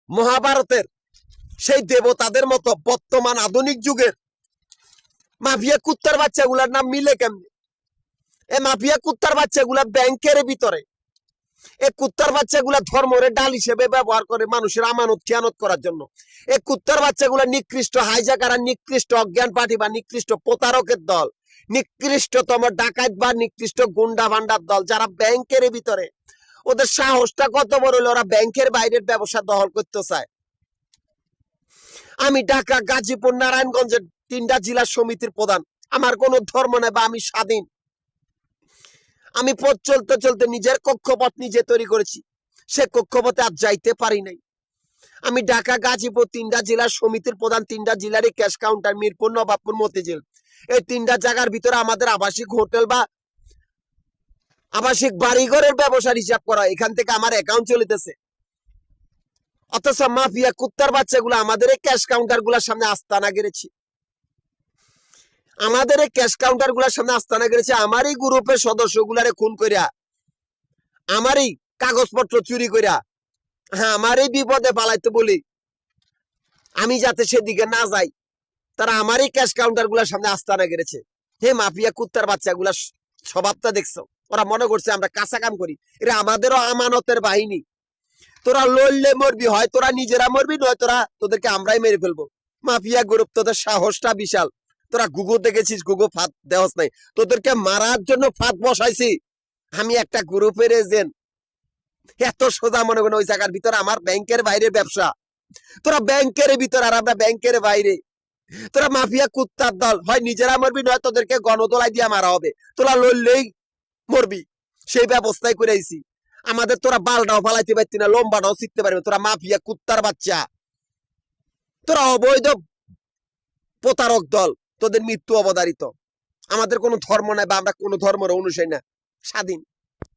মহাভারতের সেই দেবতাদের মতো বর্তমান আধুনিক যুগের মাফিয়া কুত্তার বাচ্চাগুলার নাম মিলে কেমনে? এ মাফিয়া কুত্তার বাচ্চাগুলা ব্যাংকের ভিতরে, এই কুত্তার বাচ্চাগুলা ধর্মের ডাল হিসেবে ব্যবহার করে মানুষের আমানত খিয়ানত করার জন্য। এই কুত্তার বাচ্চাগুলা নিকৃষ্ট হাইজাকার, নিকৃষ্ট অজ্ঞান পার্টি বা নিকৃষ্ট প্রতারকের দল, নিকৃষ্টতম ডাকাত বা নিকৃষ্ট গুন্ডা ভান্ডার দল, যারা ব্যাংকের ভিতরে। ওদের সাহসটা কত বড় হলো, ওরা ব্যাংকের বাইরের ব্যবসা দখল করতে চায়। আমি ঢাকা, গাজীপুর, নারায়ণগঞ্জের 3টা জেলা সমিতির প্রধান। আমার কোনো ধর্ম নাই বা আমি স্বাধীন। আমি পথ চলতে চলতে নিজের কক্ষপথ নিজে তৈরি করেছি, সে কক্ষপথে আজ যাইতে পারি নাই। আমি ঢাকা, গাজীপুর 3টা জেলার সমিতির প্রধান, 3টা জেলারই ক্যাশ কাউন্টার, মিরপুর, নবাবপুর, মতিঝিল। এই 3টা জায়গার ভিতরে আমাদের আবাসিক হোটেল বা আবাসিক বাড়িঘরের ব্যবসার হিসাব করা, এখান থেকে আমার অ্যাকাউন্ট চলিতেছে। অথচ মাফিয়া কুত্তার বাচ্চাগুলো আমাদের এই ক্যাশ কাউন্টার গুলার সামনে আস্তানা গেড়েছি, আমাদের এই ক্যাশ কাউন্টার গুলার সামনে আস্তানা গেড়েছে। আমারই গ্রুপের সদস্য গুলারে খুন করিয়া, আমারই কাগজপত্র চুরি করিয়া, হ্যাঁ আমারই বিপদে পালাইতে বলি, আমি যাতে সেদিকে না যাই, তারা আমারই ক্যাশ কাউন্টার গুলার সামনে আস্তানা গেড়েছে। হে মাফিয়া কুত্তার বাচ্চাগুলা স্বভাবটা দেখছো? ওরা মনে করছে আমরা কাঁচা কাম করি, এরা আমাদেরও আমানতের বাহিনী। তোরা লড়লে মরবি, হয় তোরা নিজেরা মরবি, নয় তোরা তোদেরকে আমরাই মেরে ফেলবো। মাফিয়া গ্রুপ, তোদের সাহসটা বিশাল। তোরা গুগো দেখেছিস, গুগো ফাঁদ দেওয়াস নাই, তোদেরকে মারার জন্য ফাঁদ বসাইছি। আমি একটা গ্রুপের এজেন্ট, এত সোজা মনে করেন ওই জায়গার ভিতরে আমার ব্যাংকের বাইরে ব্যবসা। তোরা ব্যাংকের ভিতর আর আমরা ব্যাংকের বাইরে। তোরা মাফিয়া কুত্তার দল, হয় নিজেরা মরবি, নয় তোদেরকে গণদোলাই দিয়ে মারা হবে। তোরা লড়লেই মরবি, সেই ব্যবস্থাই করে আইছি। আমাদের তোরা বালটাও ফালাইতে পারতি না, লম্বাটাও শিখতে পারবি। তোরা মাফিয়া কুত্তার বাচ্চা, তোরা অবৈধ প্রতারক দল, তোদের মৃত্যু অবধারিত। আমাদের কোনো ধর্ম নাই বা আমরা কোনো ধর্মের অনুসারী না, স্বাধীন।